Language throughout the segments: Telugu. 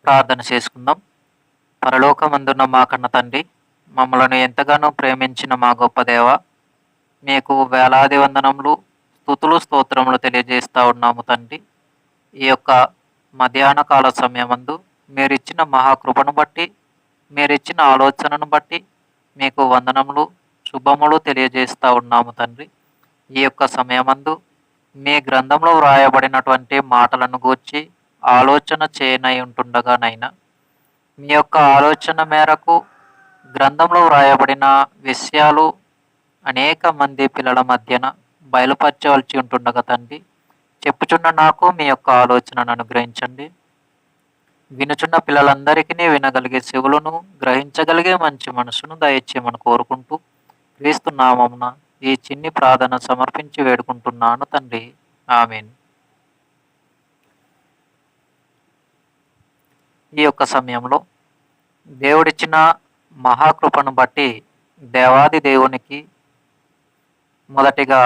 ప్రార్థన చేసుకుందాం. పరలోకమందున్న మా కన్న తండ్రి, మమ్మలను ఎంతగానో ప్రేమించిన మా గొప్ప దేవ, మీకు వేలాది వందనములు, స్తుతులు, స్తోత్రములు తెలియజేస్తా ఉన్నాము తండ్రి. ఈ యొక్క మధ్యాహ్న కాల సమయమందు మీరిచ్చిన మహాకృపను బట్టి, మీరిచ్చిన ఆలోచనను బట్టి మీకు వందనములు, శుభములు తెలియజేస్తా ఉన్నాము తండ్రి. ఈ యొక్క సమయమందు మీ గ్రంథంలో వ్రాయబడినటువంటి మాటలను గూర్చి ఆలోచన చేయనై ఉంటుండగానైనా, మీ యొక్క ఆలోచన మేరకు గ్రంథంలో వ్రాయబడిన విషయాలు అనేక మంది పిల్లల మధ్యన బయలుపరచవలసి ఉంటుండగా తండ్రి, చెప్పుచున్న నాకు మీ యొక్క ఆలోచనను అనుగ్రహించండి. వినుచున్న పిల్లలందరికీ వినగలిగే చెవులను, గ్రహించగలిగే మంచి మనసును దయచేయమని కోరుకుంటూ, క్రీస్తు నామమున ఈ చిన్ని ప్రార్థన సమర్పించి వేడుకుంటున్నాను తండ్రి. ఆమేన్. ఈ యొక్క సమయంలో దేవుడిచ్చిన మహాకృపను బట్టి దేవాది దేవునికి మొదటిగా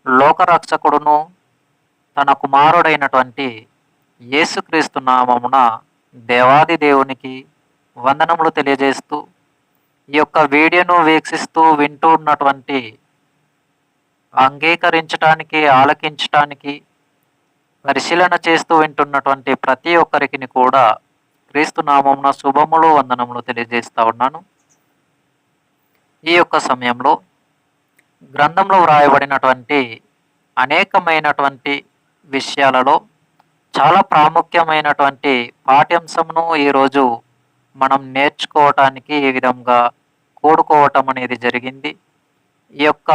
లోకరక్షకుడును తన కుమారుడైనటువంటి యేసుక్రీస్తు నామమున దేవాది దేవునికి వందనములు తెలియజేస్తూ, ఈ యొక్క వీడియోను వీక్షిస్తూ వింటూ ఉన్నటువంటి, అంగీకరించటానికి, ఆలకించటానికి, పరిశీలన చేస్తూ వింటున్నటువంటి ప్రతి ఒక్కరికి కూడా క్రీస్తు నామమున శుభములు, వందనములు తెలియజేస్తా ఉన్నాను. ఈ యొక్క సమయంలో గ్రంథంలో వ్రాయబడినటువంటి అనేకమైనటువంటి విషయాలలో చాలా ప్రాముఖ్యమైనటువంటి పాఠ్యాంశమును ఈరోజు మనం నేర్చుకోవటానికి ఈ విధంగా కూడుకోవటం అనేది జరిగింది. ఈ యొక్క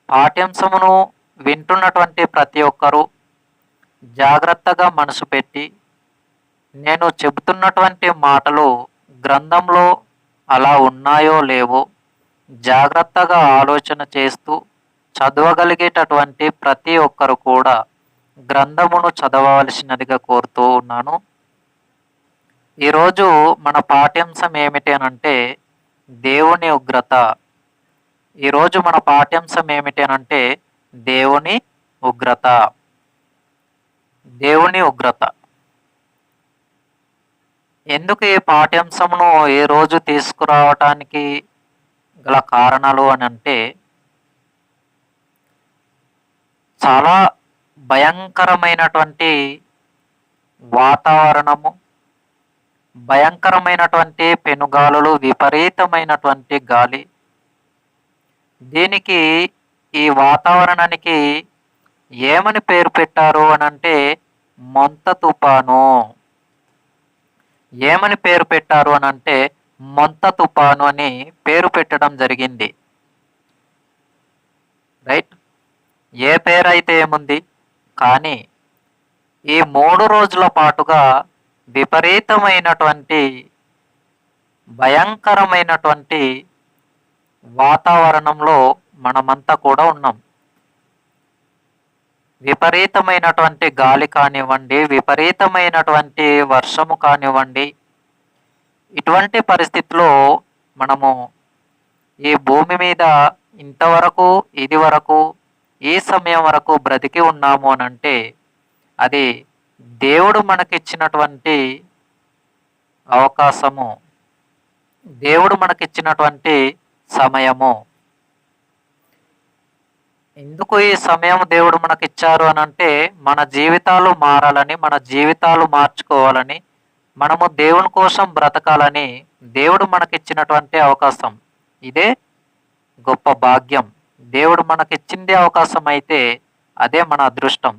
పాఠ్యాంశమును వింటున్నటువంటి ప్రతి ఒక్కరూ జాగ్రత్తగా మనసు పెట్టి, నేను చెబుతున్నటువంటి మాటలు గ్రంథంలో అలా ఉన్నాయో లేవో జాగ్రత్తగా ఆలోచన చేస్తూ చదవగలిగేటటువంటి ప్రతి ఒక్కరు కూడా గ్రంథమును చదవవలసినదిగా కోరుతూ ఉన్నాను. ఈరోజు మన పాఠ్యాంశం ఏమిటి అనంటే దేవుని ఉగ్రత. ఈరోజు మన పాఠ్యాంశం ఏమిటి అనంటే దేవుని ఉగ్రత. దేవుని ఉగ్రత. ఎందుకు ఈ పాఠ్యాంశమును ఈ రోజు తీసుకురావటానికి గల కారణాలు అని అంటే, చాలా భయంకరమైనటువంటి వాతావరణము, భయంకరమైనటువంటి పెనుగాలులు, విపరీతమైనటువంటి గాలి. దీనికి, ఈ వాతావరణానికి ఏమని పేరు పెట్టారు అనంటే మొంత తుఫాను. ఏమని పేరు పెట్టారు అనంటే మొంత తుఫాను అని పేరు పెట్టడం జరిగింది. రైట్. ఏ పేరైతే ఏముంది, కానీ ఈ 3 రోజుల పాటుగా విపరీతమైనటువంటి, భయంకరమైనటువంటి వాతావరణంలో మనమంతా కూడా ఉన్నాం. విపరీతమైనటువంటి గాలి కానివ్వండి, విపరీతమైనటువంటి వర్షము కానివ్వండి, ఇటువంటి పరిస్థితిలో మనము ఈ భూమి మీద ఇంతవరకు, ఇది వరకు, ఈ సమయం వరకు బ్రతికి ఉన్నాము అనంటే అది దేవుడు మనకిచ్చినటువంటి అవకాశము, దేవుడు మనకిచ్చినటువంటి సమయము. ఎందుకు ఈ సమయం దేవుడు మనకిచ్చారు అనంటే మన జీవితాలు మారాలని, మన జీవితాలు మార్చుకోవాలని, మనము దేవుని కోసం బ్రతకాలని దేవుడు మనకిచ్చినటువంటి అవకాశం. ఇదే గొప్ప భాగ్యం. దేవుడు మనకిచ్చింది అవకాశం అయితే అదే మన అదృష్టం.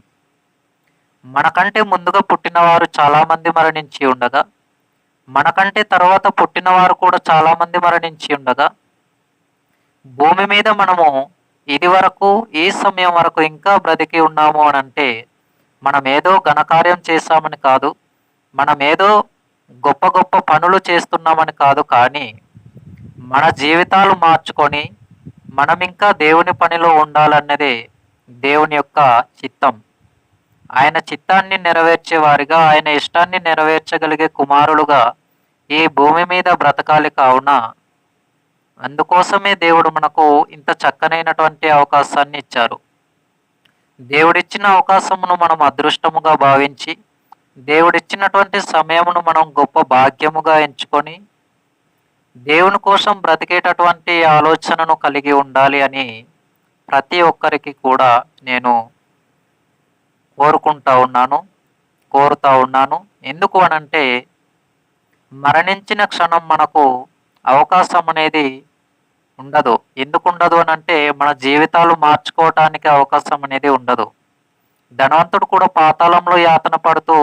మనకంటే ముందుగా పుట్టినవారు చాలామంది మరణించి ఉండగా, మనకంటే తర్వాత పుట్టినవారు కూడా చాలామంది మరణించి ఉండగా, భూమి మీద మనము ఇది వరకు, ఈ సమయం వరకు ఇంకా బ్రతికి ఉన్నాము అనంటే మనమేదో ఘనకార్యం చేశామని కాదు, మనమేదో గొప్ప గొప్ప పనులు చేస్తున్నామని కాదు, కానీ మన జీవితాలు మార్చుకొని మనం ఇంకా దేవుని పనిలో ఉండాలన్నదే దేవుని యొక్క చిత్తం. ఆయన చిత్తాన్ని నెరవేర్చే వారిగా, ఆయన ఇష్టాన్ని నెరవేర్చగలిగే కుమారులుగా ఈ భూమి మీద బ్రతకాలి. కావున అందుకోసమే దేవుడు మనకు ఇంత చక్కనైనటువంటి అవకాశాన్ని ఇచ్చారు. దేవుడిచ్చిన అవకాశమును మనం అదృష్టముగా భావించి దేవుడిచ్చినటువంటి సమయమును మనం గొప్ప భాగ్యముగా ఎంచుకొని దేవుని కోసం బ్రతికేటటువంటి ఆలోచనను కలిగి ఉండాలి అని ప్రతి ఒక్కరికి కూడా నేను కోరుకుంటా ఉన్నాను, కోరుతా ఉన్నాను. ఎందుకు అనంటే మరణించిన క్షణం మనకు అవకాశం అనేది ఉండదు. ఎందుకు ఉండదు అనంటే మన జీవితాలు మార్చుకోవటానికి అవకాశం అనేది ఉండదు. ధనవంతుడు కూడా పాతాళంలో యాతన పడుతూ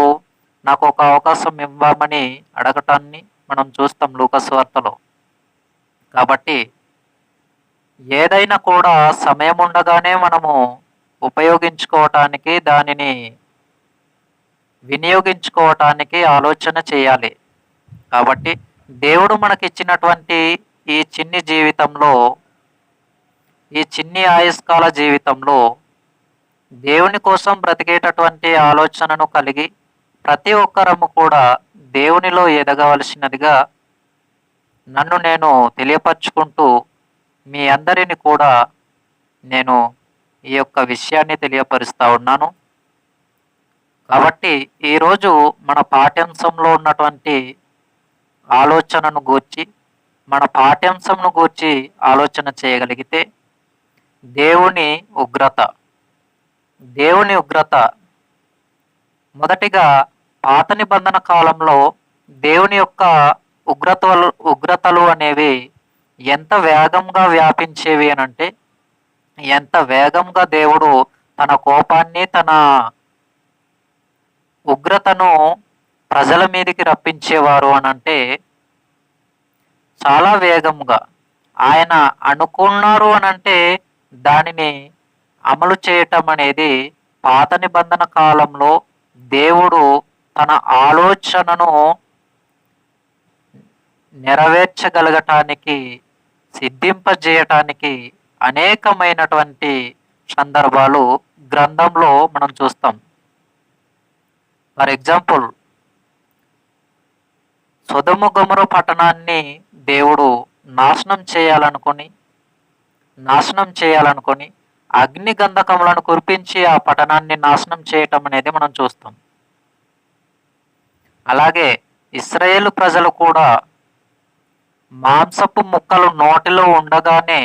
నాకు ఒక అవకాశం ఇవ్వమని అడగటాన్ని మనం చూస్తాం లూకాసు వార్తలో. కాబట్టి ఏదైనా కూడా సమయం ఉండగానే మనము ఉపయోగించుకోవటానికి, దానిని వినియోగించుకోవటానికి ఆలోచన చేయాలి. కాబట్టి దేవుడు మనకిచ్చినటువంటి ఈ చిన్ని జీవితంలో, ఈ చిన్ని ఆయుష్కాల జీవితంలో దేవుని కోసం బ్రతికేటటువంటి ఆలోచనను కలిగి ప్రతి ఒక్కరము కూడా దేవునిలో ఎదగవలసినదిగా నన్ను నేను తెలియపరుచుకుంటూ మీ అందరిని కూడా నేను ఈ యొక్క విషయాన్ని తెలియపరుస్తా ఉన్నాను. కాబట్టి ఈరోజు మన పాఠ్యాంశంలో ఉన్నటువంటి ఆలోచనను గూర్చి, మన పాఠ్యాంశంను గూర్చి ఆలోచన చేయగలిగితే దేవుని ఉగ్రత. దేవుని ఉగ్రత మొదటిగా పాత నిబంధన కాలంలో దేవుని యొక్క ఉగ్రతలు అనేవి ఎంత వేగంగా వ్యాపించేవి అనంటే, ఎంత వేగంగా దేవుడు తన కోపాన్ని, తన ఉగ్రతను ప్రజల మీదకి రప్పించేవారు అనంటే చాలా వేగంగా. ఆయన అనుకున్నారు అనంటే దానిని అమలు చేయటం అనేది పాత నిబంధన కాలంలో దేవుడు తన ఆలోచనను నెరవేర్చగలగటానికి, సిద్ధింపజేయటానికి అనేకమైనటువంటి సందర్భాలు గ్రంథంలో మనం చూస్తాం. ఫర్ ఎగ్జాంపుల్, సొదొమ గొమొర పట్టణాన్ని దేవుడు నాశనం చేయాలనుకొని అగ్ని గంధకములను కురిపించి ఆ పట్టణాన్ని నాశనం చేయటం అనేది మనం చూస్తాం. అలాగే ఇశ్రాయేలు ప్రజలు కూడా మాంసపు ముక్కలు నోటిలో ఉండగానే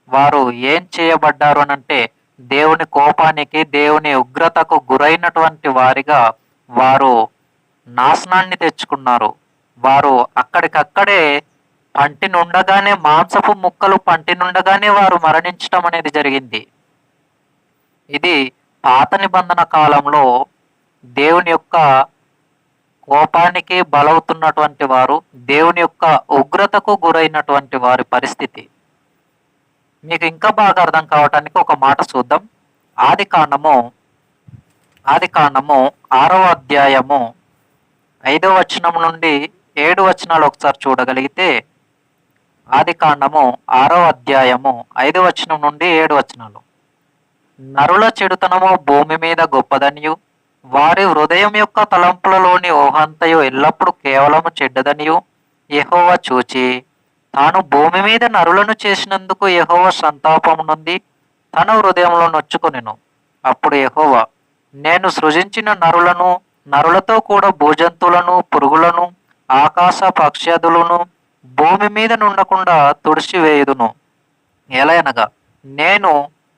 వారు ఏం చేయబడ్డారు అనంటే దేవుని కోపానికి, దేవుని ఉగ్రతకు గురైనటువంటి వారిగా వారు నాశనాన్ని తెచ్చుకున్నారు. వారు అక్కడికక్కడే పంటినుండగానే, మాంసపు ముక్కలు పంటినుండగానే వారు మరణించటం అనేది జరిగింది. ఇది పాత నిబంధన కాలంలో దేవుని యొక్క కోపానికి బలవుతున్నటువంటి వారు, దేవుని యొక్క ఉగ్రతకు గురైనటువంటి వారి పరిస్థితి. మీకు ఇంకా బాగా అర్థం కావటానికి ఒక మాట చూద్దాం. ఆదికాండము 6వ అధ్యాయము 5వ వచనం నుండి 7 వచనాలు ఒకసారి చూడగలిగితే, ఆదికాండము 6వ అధ్యాయము 5వ వచనం నుండి 7 వచనాలు. నరుల చెడుతనము భూమి మీద గొప్పదనియు, వారి హృదయం యొక్క తలంపులలోని ఊహంతయు ఎల్లప్పుడూ కేవలము చెడ్డదనియు యెహోవా చూచి, తాను భూమి మీద నరులను చేసినందుకు యెహోవా సంతాపము నుండి తన హృదయంలో నొచ్చుకొనెను. అప్పుడు యెహోవా, నేను సృజించిన నరులతో కూడా భూజంతువులను, పురుగులను, ఆకాశ పక్ష్యాదులను భూమి మీద నుండకుండా తుడిచివేయుదును. ఎలయనగా నేను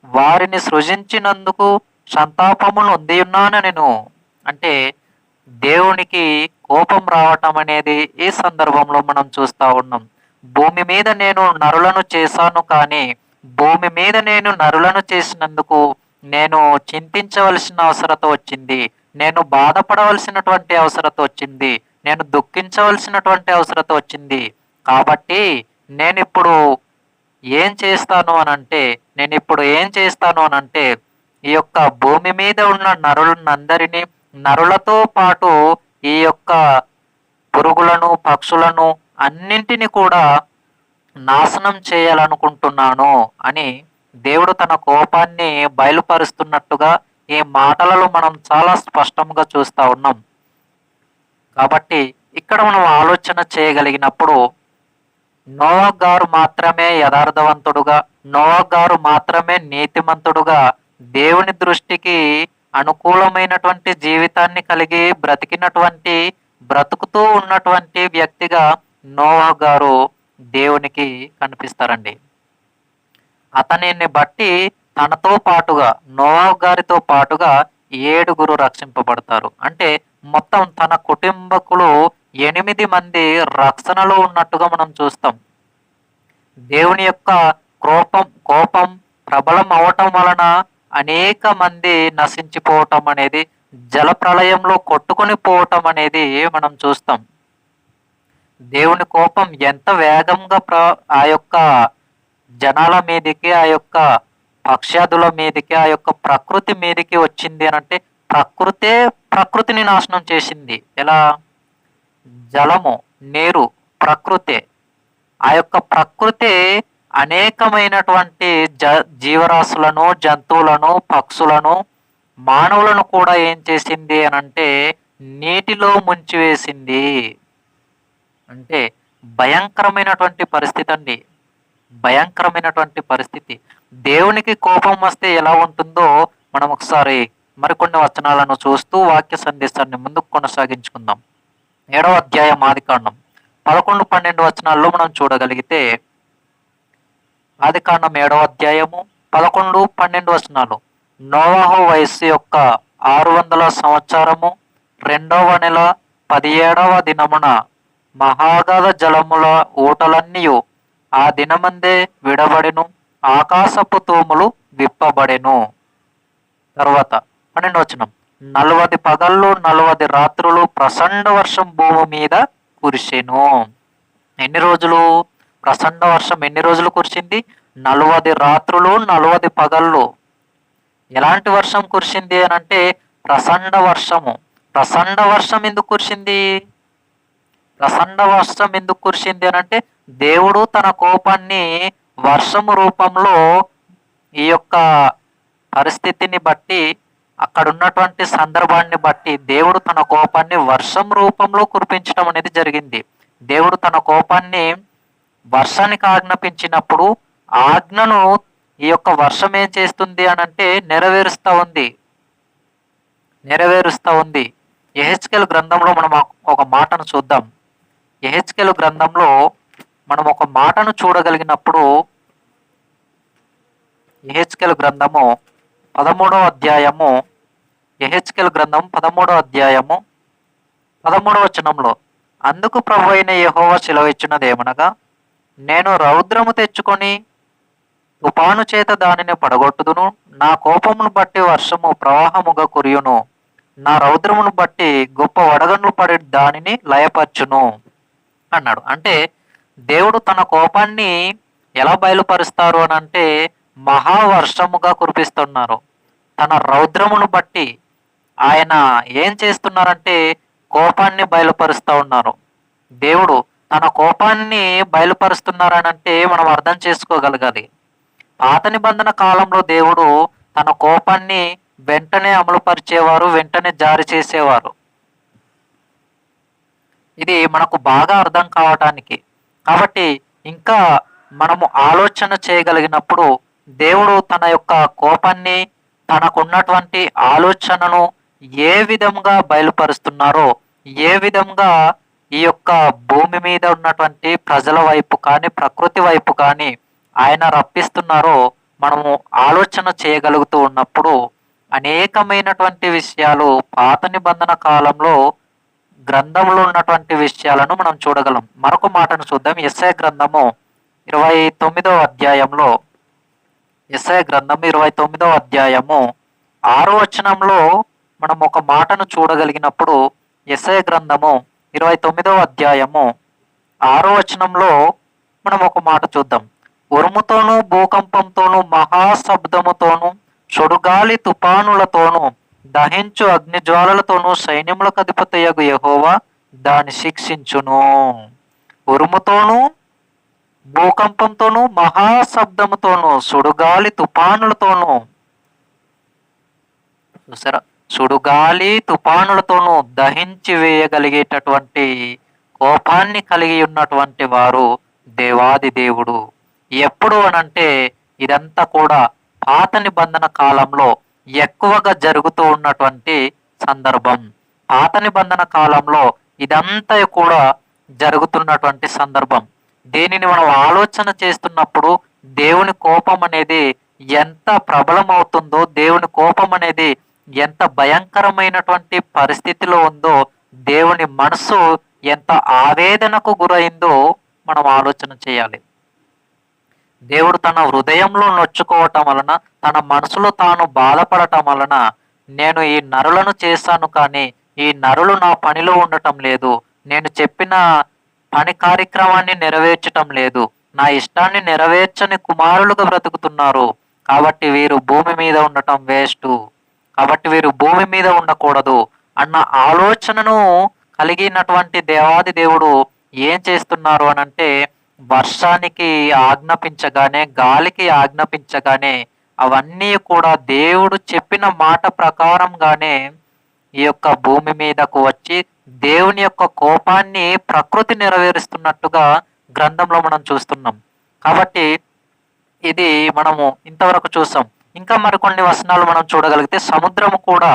వారిని సృజించినందుకు సంతాపమును నొందియున్నానెను. అంటే దేవునికి కోపం రావటం అనేది ఈ సందర్భంలో మనం చూస్తూ ఉన్నాం. భూమి మీద నేను నరులను చేశాను, కానీ భూమి మీద నేను నరులను చేసినందుకు నేను చింతించవలసిన అవసరత వచ్చింది, నేను బాధపడవలసినటువంటి అవసరత వచ్చింది, నేను దుఃఖించవలసినటువంటి అవసరత వచ్చింది. కాబట్టి నేనిప్పుడు ఏం చేస్తాను అనంటే ఈ యొక్క భూమి మీద ఉన్న నరులందరినీ, నరులతో పాటు ఈ యొక్క పురుగులను, పక్షులను అన్నింటిని కూడా నాశనం చేయాలనుకుంటున్నాను అని దేవుడు తన కోపాన్ని బయలుపరుస్తున్నట్టుగా ఈ మాటలలో మనం చాలా స్పష్టంగా చూస్తూ ఉన్నాం. కాబట్టి ఇక్కడ మనం ఆలోచన చేయగలిగినప్పుడు నోవా గారు మాత్రమే యథార్థవంతుడుగా, నోవా గారు మాత్రమే నీతిమంతుడుగా దేవుని దృష్టికి అనుకూలమైనటువంటి జీవితాన్ని కలిగి బ్రతుకుతూ ఉన్నటువంటి వ్యక్తిగా నోవహు గారు దేవునికి కనిపిస్తారండి. అతనిని బట్టి తనతో పాటుగా నోవహు గారితో పాటుగా 7 రక్షింపబడతారు. అంటే మొత్తం తన కుటుంబకులు 8 మంది రక్షణలో ఉన్నట్టుగా మనం చూస్తాం. దేవుని యొక్క కోపం ప్రబలం అవటం వలన అనేక మంది నశించిపోవటం అనేది, జల ప్రళయంలో కొట్టుకొని పోవటం అనేది మనం చూస్తాం. దేవుని కోపం ఎంత వేగంగా ఆ యొక్క జనాల మీదకి, ఆ యొక్క పక్షాదుల మీదకి, ఆ యొక్క ప్రకృతి మీదకి వచ్చింది అని అంటే ప్రకృతిని నాశనం చేసింది. ఎలా? జలము, నీరు, ప్రకృతే. ఆ యొక్క ప్రకృతి అనేకమైనటువంటి జీవరాశులను, జంతువులను, పక్షులను, మానవులను కూడా ఏం చేసింది అని అంటే నీటిలో ముంచివేసింది. అంటే భయంకరమైనటువంటి పరిస్థితి అండి. భయంకరమైనటువంటి పరిస్థితి. దేవునికి కోపం వస్తే ఎలా ఉంటుందో మనం ఒకసారి మరికొన్ని వచనాలను చూస్తూ వాక్య సందేశాన్ని ముందుకు కొనసాగించుకుందాం. 7వ అధ్యాయం ఆదికాండం 11, 12 వచనాల్లో మనం చూడగలిగితే, ఆదికాండం 7వ అధ్యాయము 11, 12 వచనాలు. నోవహు వయస్సు యొక్క 600 సంవత్సరము 2వ నెల 17వ దినమున మహాగాధ జలముల ఊటలన్నీయు ఆ దినమందే విడబడెను, ఆకాశపు తూములు విప్పబడెను. తర్వాత 12వ వచనం. 40 పగళ్ళు 40 రాత్రులు ప్రచండ వర్షం భూమి మీద కురిసెను. ఎన్ని రోజులు? ప్రచండ వర్షం ఎన్ని రోజులు కురిసింది? 40 రాత్రులు 40 పగళ్ళు. ఎలాంటి వర్షం కురిసింది అని అంటే ప్రచండ వర్షము. ప్రచండ వర్షం ఎందుకు కురిసింది? ప్రచండ వర్షం ఎందుకు కురిసింది అని అంటే దేవుడు తన కోపాన్ని వర్షము రూపంలో, ఈ యొక్క పరిస్థితిని బట్టి, అక్కడ ఉన్నటువంటి సందర్భాన్ని బట్టి దేవుడు తన కోపాన్ని వర్షం రూపంలో కురిపించడం అనేది జరిగింది. దేవుడు తన కోపాన్ని వర్షానికి ఆజ్ఞాపించినప్పుడు ఆజ్ఞను ఈ యొక్క వర్షం ఏం చేస్తుంది అని అంటే నెరవేరుస్తా ఉంది. యెహెజ్కేలు గ్రంథంలో మనం ఒక మాటను చూద్దాం. యెహెజ్కేలు గ్రంథంలో మనం ఒక మాటను చూడగలిగినప్పుడు, యెహెజ్కేలు గ్రంథము 13వ అధ్యాయము, యెహెజ్కేలు గ్రంథం 13వ అధ్యాయము 13వ వచనంలో, అందుకు ప్రభువైన యెహోవా సెలవిచ్చినదేమనగా, నేను రౌద్రము తెచ్చుకొని తుఫాను చేత దానిని పడగొట్టుదును, నా కోపమును బట్టి వర్షము ప్రవాహముగా కురియును, నా రౌద్రమును బట్టి గొప్ప వడగండ్లు పడి దానిని లయపరచును అన్నాడు. అంటే దేవుడు తన కోపాన్ని ఎలా బయలుపరుస్తారు అని అంటే మహావర్షముగా కురిపిస్తున్నారు. తన రౌద్రమును బట్టి ఆయన ఏం చేస్తున్నారంటే కోపాన్ని బయలుపరుస్తూ ఉన్నారు. దేవుడు తన కోపాన్ని బయలుపరుస్తున్నారనంటే మనం అర్థం చేసుకోగలగాలి. పాత నిబంధన కాలంలో దేవుడు తన కోపాన్ని వెంటనే అమలుపరిచేవారు, వెంటనే జారీ చేసేవారు. ఇది మనకు బాగా అర్థం కావటానికి. కాబట్టి ఇంకా మనము ఆలోచన చేయగలిగినప్పుడు దేవుడు తన యొక్క కోపాన్ని, తనకున్నటువంటి ఆలోచనను ఏ విధంగా బయలుపరుస్తున్నారో, ఏ విధంగా ఈ యొక్క భూమి మీద ఉన్నటువంటి ప్రజల వైపు కానీ, ప్రకృతి వైపు కానీ ఆయన రప్పిస్తున్నారో మనము ఆలోచన చేయగలుగుతూ ఉన్నప్పుడు అనేకమైనటువంటి విషయాలు పాత నిబంధన కాలంలో గ్రంథంలో ఉన్నటువంటి విషయాలను మనం చూడగలం. మరొక మాటను చూద్దాం. యెషయా గ్రంథము 29వ అధ్యాయంలో, యెషయా గ్రంథం 29వ అధ్యాయము 6వ వచనంలో మనం ఒక మాటను చూడగలిగినప్పుడు, యెషయా గ్రంథము 29వ అధ్యాయము 6వ వచనంలో మనం ఒక మాట చూద్దాం. ఉరుముతోనూ భూకంపంతోనూ మహాశబ్దముతోనూ సుడుగాలి తుఫానులతోనూ దహించు అగ్నిజ్వాలలతోనూ సైన్యములకు అధిపతియగు యెహోవా దాన్ని శిక్షించును. ఉరుముతోనూ భూకంపంతోనూ మహాశబ్దముతోనూ సుడుగాలి తుఫానులతోనూ, చూసారా, సుడుగాలి తుఫానులతోనూ దహించి వేయగలిగేటటువంటి కోపాన్ని కలిగి ఉన్నటువంటి వారు దేవాది దేవుడు. ఎప్పుడు అనంటే ఇదంతా కూడా పాత నిబంధన కాలంలో ఎక్కువగా జరుగుతూ ఉన్నటువంటి సందర్భం. పాత నిబంధన కాలంలో ఇదంతా కూడా జరుగుతున్నటువంటి సందర్భం. దీనిని మనం ఆలోచన చేస్తున్నప్పుడు దేవుని కోపం అనేది ఎంత ప్రబలమవుతుందో, దేవుని కోపం అనేది ఎంత భయంకరమైనటువంటి పరిస్థితిలో ఉందో, దేవుని మనసు ఎంత ఆవేదనకు గురైందో మనం ఆలోచన చేయాలి. దేవుడు తన హృదయంలో నొచ్చుకోవటం వలన, తన మనసులో తాను బాధపడటం వలన, నేను ఈ నరులను చేశాను కానీ ఈ నరులు నా పనిలో ఉండటం లేదు, నేను చెప్పిన పని కార్యక్రమాన్ని నెరవేర్చటం లేదు, నా ఇష్టాన్ని నెరవేర్చని కుమారులుగా బ్రతుకుతున్నారు, కాబట్టి వీరు భూమి మీద ఉండటం వేస్ట్, కాబట్టి వీరు భూమి మీద ఉండకూడదు అన్న ఆలోచనను కలిగినటువంటి దేవాది దేవుడు ఏం చేస్తున్నారు అనంటే, వర్షానికి ఆజ్ఞాపించగానే, గాలికి ఆజ్ఞాపించగానే అవన్నీ కూడా దేవుడు చెప్పిన మాట ప్రకారంగానే ఈ యొక్క భూమి మీదకు వచ్చి దేవుని యొక్క కోపాన్ని ప్రకృతి నెరవేరుస్తున్నట్టుగా గ్రంథంలో మనం చూస్తున్నాం. కాబట్టి ఇది మనము ఇంతవరకు చూసాం. ఇంకా మరికొన్ని వచనాలు మనం చూడగలిగితే, సముద్రము కూడా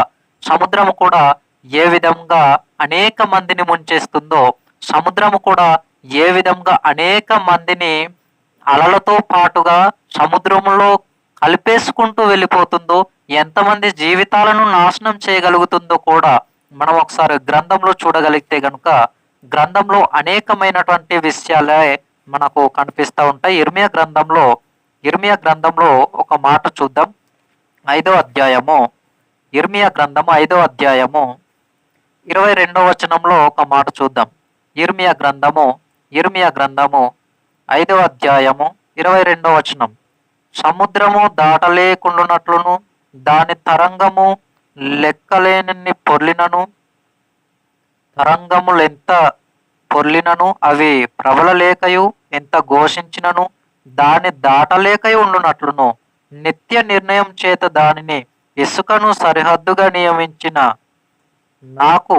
ఏ విధంగా అనేక మందిని ముంచేస్తుందో, సముద్రము కూడా ఏ విధంగా అనేక మందిని అలలతో పాటుగా సముద్రంలో కలిపేసుకుంటూ వెళ్ళిపోతుందో, ఎంతమంది జీవితాలను నాశనం చేయగలుగుతుందో కూడా మనం ఒకసారి గ్రంథంలో చూడగలిగితే గనుక, గ్రంథంలో అనేకమైనటువంటి విషయాలే మనకు కనిపిస్తూ ఉంటాయి. ఇర్మియా గ్రంథంలో ఒక మాట చూద్దాం. 5వ అధ్యాయము, ఇర్మియా గ్రంథము 5వ అధ్యాయము 22వ వచనంలో ఒక మాట చూద్దాం. ఇర్మియా గ్రంథము 5వ అధ్యాయము 22వ వచనం. సముద్రము దాటలేకుండునట్లును, దాని తరంగము లెక్కలేనన్ని పొర్లినను, తరంగములెంత పొర్లినను అవి ప్రబలలేకయు, ఎంత ఘోషించినను దాన్ని దాటలేకయు ఉండునట్లును, నిత్య నిర్ణయం చేత దానిని ఇసుకను సరిహద్దుగా నియమించిన నాకు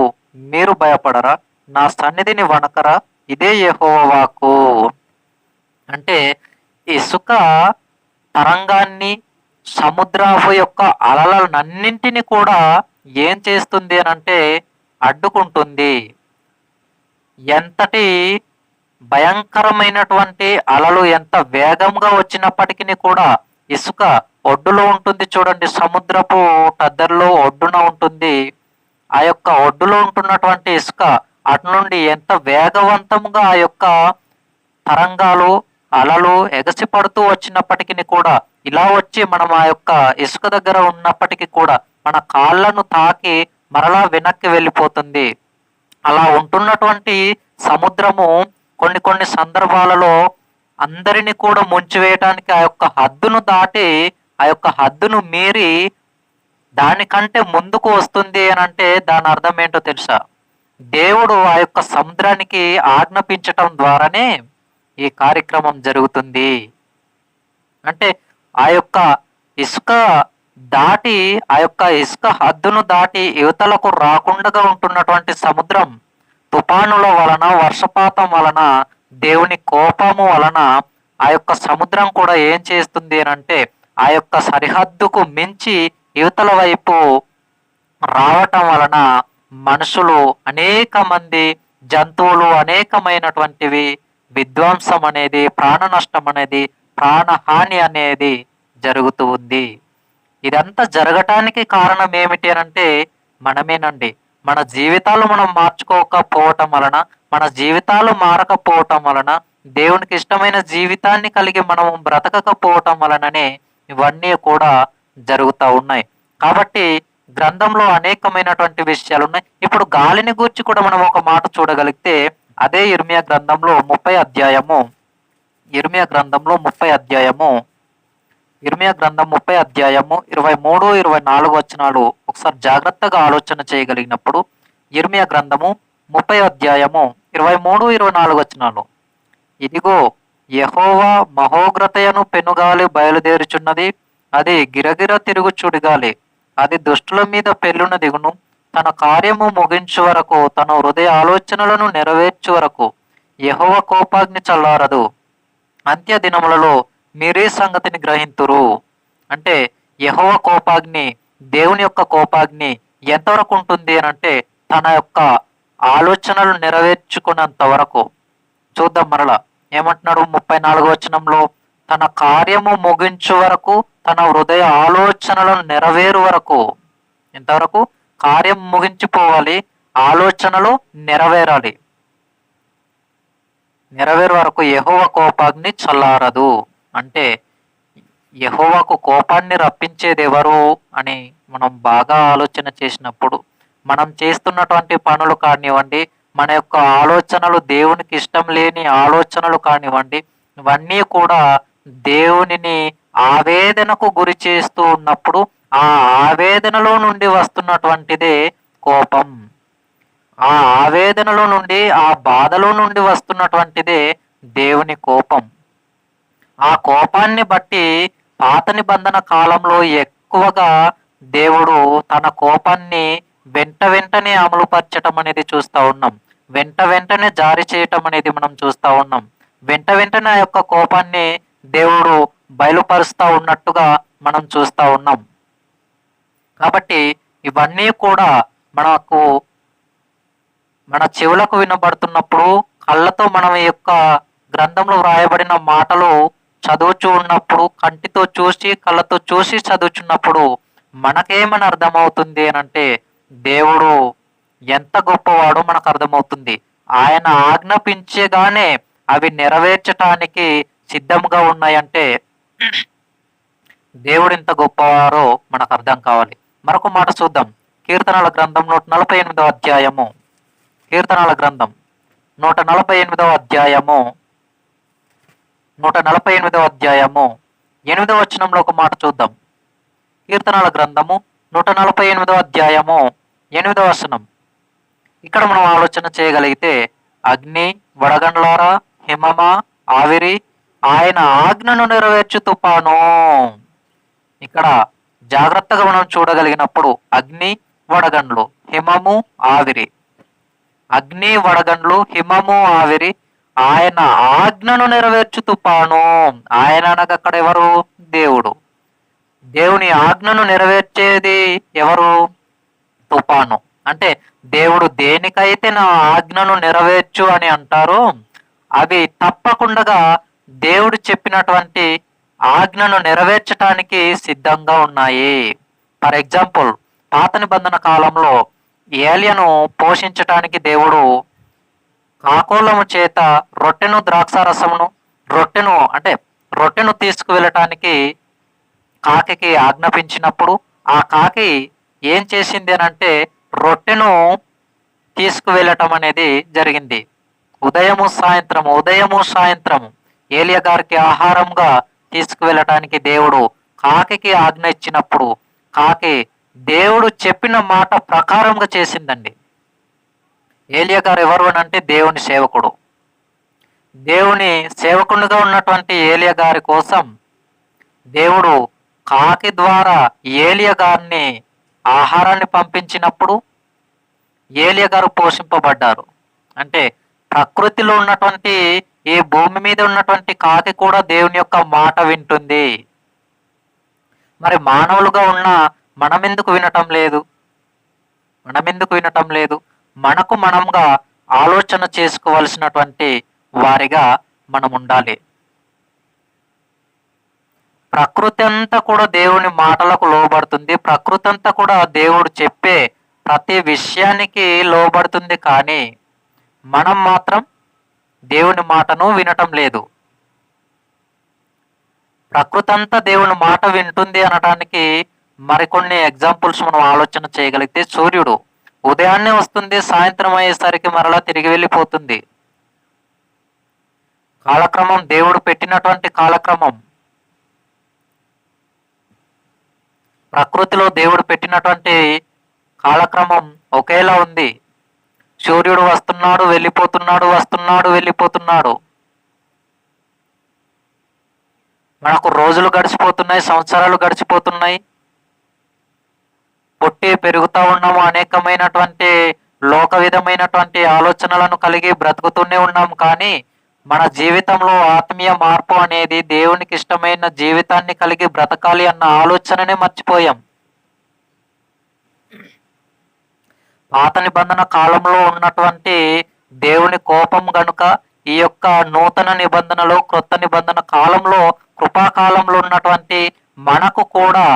మీరు భయపడరా? నా సన్నిధిని వణకరా? ఇదే యెహోవా వాక్కు. అంటే ఇసుక తరంగాన్ని, సముద్రపు యొక్క అలలన్నింటినీ కూడా ఏం చేస్తుంది అనంటే అడ్డుకుంటుంది. ఎంతటి భయంకరమైనటువంటి అలలు ఎంత వేగంగా వచ్చినప్పటికీ కూడా ఇసుక ఒడ్డులో ఉంటుంది. చూడండి, సముద్రపు టద్దర్లో ఒడ్డున ఉంటుంది. ఆ యొక్క ఒడ్డులో ఉంటున్నటువంటి ఇసుక అటు నుండి ఎంత వేగవంతంగా ఆ యొక్క తరంగాలు, అలలు ఎగసి పడుతూ వచ్చినప్పటికీ కూడా, ఇలా వచ్చి మనం ఆ యొక్క ఇసుక దగ్గర ఉన్నప్పటికీ కూడా మన కాళ్ళను తాకి మరలా వెనక్కి వెళ్ళిపోతుంది. అలా ఉంటున్నటువంటి సముద్రము కొన్ని సందర్భాలలో అందరినీ కూడా ముంచివేయటానికి ఆ యొక్క హద్దును దాటి, ఆ యొక్క హద్దును మీరి దానికంటే ముందుకు వస్తుంది అని అంటే దాని అర్థం ఏంటో తెలుసా? దేవుడు ఆ యొక్క సముద్రానికి ఆజ్ఞాపించటం ద్వారానే ఈ కార్యక్రమం జరుగుతుంది. అంటే ఆ యొక్క ఇసుక దాటి, ఆ యొక్క ఇసుక హద్దును దాటి యువతలకు రాకుండా ఉంటున్నటువంటి సముద్రం తుఫానుల వలన, వర్షపాతం వలన, దేవుని కోపము వలన ఆ యొక్క సముద్రం కూడా ఏం చేస్తుంది అని అంటే, ఆ యొక్క సరిహద్దుకు మించి యువతల వైపు రావటం వలన మనుషులు అనేక మంది, జంతువులు అనేకమైనటువంటివి విధ్వంసం అనేది, ప్రాణ నష్టం అనేది, ప్రాణహాని అనేది జరుగుతూ ఉంది. ఇదంతా జరగటానికి కారణం ఏమిటి అనంటే మనమేనండి. మన జీవితాలు మనం మార్చుకోకపోవటం వలన, మన జీవితాలు మారకపోవటం వలన, దేవునికి ఇష్టమైన జీవితాన్ని కలిగి మనం బ్రతకకపోవటం వలననే ఇవన్నీ కూడా జరుగుతూ ఉన్నాయి. కాబట్టి గ్రంథంలో అనేకమైనటువంటి విషయాలు ఉన్నాయి. ఇప్పుడు గాలిని గూర్చి కూడా మనం ఒక మాట చూడగలిగితే, అదే ఇర్మియా గ్రంథంలో 30వ అధ్యాయము, ఇర్మియా గ్రంథం 30వ అధ్యాయము 23, 24 వచనాలు ఒకసారి జాగ్రత్తగా ఆలోచన చేయగలిగినప్పుడు, ఇర్మియా గ్రంథము 30వ అధ్యాయము 23, 24 వచనాలు. ఇదిగో యెహోవా మహోగ్రతయను పెనుగాలి బయలుదేరుచున్నది, అది గిరగిర తిరుగు చుడిగాలి, అది దుష్టుల మీద పెళ్ళున దిగును, తన కార్యము ముగించు వరకు, తన హృదయ ఆలోచనలను నెరవేర్చు వరకు యెహోవా కోపాగ్ని చల్లారదు. అంత్య దినములలో మీరే సంగతిని గ్రహింతురు. అంటే యెహోవా కోపాగ్ని దేవుని యొక్క కోపాగ్ని ఎంతవరకు ఉంటుంది అని అంటే తన యొక్క ఆలోచనలు నెరవేర్చుకున్నంత వరకు. చూద్దాం మరలా ఏమంటున్నాడు 34వ వచనంలో, తన కార్యము ముగించు వరకు, తన హృదయ ఆలోచనలను నెరవేరు వరకు. ఎంతవరకు? కార్యం ముగించిపోవాలి, ఆలోచనలు నెరవేరాలి. నెరవేరు వరకు యెహోవా కోపాగ్ని చల్లారదు. అంటే యెహోవాకు కోపాన్ని రప్పించేది ఎవరు అని మనం బాగా ఆలోచన చేసినప్పుడు, మనం చేస్తున్నటువంటి పనులు కానివ్వండి, మన యొక్క ఆలోచనలు దేవునికి ఇష్టం లేని ఆలోచనలు కానివ్వండి, ఇవన్నీ కూడా దేవునిని ఆవేదనకు గురి చేస్తూ ఉన్నప్పుడు ఆ ఆవేదనలో నుండి వస్తున్నటువంటిదే కోపం. ఆ ఆవేదనలో నుండి, ఆ బాధలో నుండి వస్తున్నటువంటిదే దేవుని కోపం. ఆ కోపాన్ని బట్టి పాత నిబంధన కాలంలో ఎక్కువగా దేవుడు తన కోపాన్ని వెంటనే అమలుపరచటం అనేది చూస్తూ ఉన్నాం. వెంటనే జారీ చేయటం అనేది మనం చూస్తూ ఉన్నాం. వెంటనే ఆ యొక్క కోపాన్ని దేవుడు బయలుపరుస్తూ ఉన్నట్టుగా మనం చూస్తూ ఉన్నాం. కాబట్టి ఇవన్నీ కూడా మనకు మన చెవులకు వినబడుతున్నప్పుడు, కళ్ళతో మనం ఈ యొక్క గ్రంథంలో వ్రాయబడిన మాటలు చదువుచూ ఉన్నప్పుడు, కంటితో చూసి కళ్ళతో చూసి చదువుచున్నప్పుడు మనకేమని అర్థమవుతుంది అని అంటే దేవుడు ఎంత గొప్పవాడో మనకు అర్థమవుతుంది. ఆయన ఆజ్ఞాపించగానే అవి నెరవేర్చటానికి సిద్ధంగా ఉన్నాయంటే దేవుడు ఎంత గొప్పవారో మనకు అర్థం కావాలి. మరొక మాట చూద్దాం. కీర్తనల గ్రంథం 148వ అధ్యాయము. కీర్తనల గ్రంథం 148వ అధ్యాయము 148వ అధ్యాయము 8వ వచనంలో ఒక మాట చూద్దాం. కీర్తనల గ్రంథము 148వ అధ్యాయము 8వ వచనం. ఇక్కడ మనం ఆలోచన చేయగలిగితే, అగ్ని, వడగండ్లారా, హిమమ, ఆవిరి, ఆయన ఆజ్ఞను నెరవేర్చు తుఫాను. ఇక్కడ జాగ్రత్తగా మనం చూడగలిగినప్పుడు అగ్ని, వడగండ్లు, హిమము, ఆవిరి. అగ్ని, వడగండ్లు, హిమము, ఆవిరి, ఆయన ఆజ్ఞను నెరవేర్చు తుఫాను. ఆయన అనగా అక్కడ ఎవరు? దేవుడు. దేవుని ఆజ్ఞను నెరవేర్చేది ఎవరు? తుఫాను. అంటే దేవుడు దేనికైతే నా ఆజ్ఞను నెరవేర్చు అని అంటారో అవి తప్పకుండా దేవుడు చెప్పినటువంటి ఆజ్ఞను నెరవేర్చటానికి సిద్ధంగా ఉన్నాయి. ఫర్ ఎగ్జాంపుల్, పాత నిబంధన కాలంలో ఏలియను పోషించటానికి దేవుడు కాకోలము చేత రొట్టెను, ద్రాక్షారసమును, రొట్టెను తీసుకువెళ్ళటానికి కాకి ఆజ్ఞాపించినప్పుడు ఆ కాకి ఏం చేసింది అని అంటే రొట్టెను తీసుకువెళ్ళటం అనేది జరిగింది. ఉదయము సాయంత్రము ఏలియా గారికి ఆహారంగా తీసుకువెళ్ళటానికి దేవుడు కాకి ఆజ్ఞ ఇచ్చినప్పుడు కాకి దేవుడు చెప్పిన మాట ప్రకారంగా చేసిందండి. ఏలియా గారు ఎవరు అని అంటే దేవుని సేవకుడు. దేవుని సేవకునిగా ఉన్నటువంటి ఏలియా గారి కోసం దేవుడు కాకి ద్వారా ఏలియా గారిని ఆహారాన్ని పంపించినప్పుడు ఏలియా గారు పోషింపబడ్డారు. అంటే ప్రకృతిలో ఉన్నటువంటి ఈ భూమి మీద ఉన్నటువంటి కాకి కూడా దేవుని యొక్క మాట వింటుంది. మరి మానవులుగా ఉన్న మనం ఎందుకు వినటం లేదు? మనకు మనంగా ఆలోచన చేసుకోవలసినటువంటి వారిగా మనం ఉండాలి. ప్రకృతి అంతా కూడా దేవుని మాటలకు లోబడుతుంది. ప్రకృతి అంతా కూడా దేవుడు చెప్పే ప్రతి విషయానికి లోబడుతుంది. కానీ మనం మాత్రం దేవుని మాటను వినటం లేదు. ప్రకృతి అంతా దేవుని మాట వింటుంది అనడానికి మరికొన్ని ఎగ్జాంపుల్స్ మనం ఆలోచన చేయగలిగితే, సూర్యుడు ఉదయాన్నే వస్తుంది, సాయంత్రం అయ్యేసరికి మరలా తిరిగి వెళ్ళిపోతుంది. కాలక్రమం దేవుడు పెట్టినటువంటి కాలక్రమం, ప్రకృతిలో దేవుడు పెట్టినటువంటి కాలక్రమం ఒకేలా ఉంది. సూర్యుడు వస్తున్నాడు, వెళ్ళిపోతున్నాడు. మనకు రోజులు గడిచిపోతున్నాయి, సంవత్సరాలు గడిచిపోతున్నాయి. పుట్టి పెరుగుతూ ఉన్నాము, అనేకమైనటువంటి లోక విధమైనటువంటి ఆలోచనలను కలిగి బ్రతుకుతూనే ఉన్నాం. కానీ మన జీవితంలో ఆత్మీయ మార్పు అనేది, దేవునికి ఇష్టమైన జీవితాన్ని కలిగి బ్రతకాలి అన్న ఆలోచననే మర్చిపోయాం. పాత నిబంధన కాలంలో ఉన్నటువంటి దేవుని కోపం గనుక ఈ యొక్క నూతన నిబంధనలో క్రొత్త నిబంధన కాలంలో కృపాకాలంలో ఉన్నటువంటి మనకు కూడా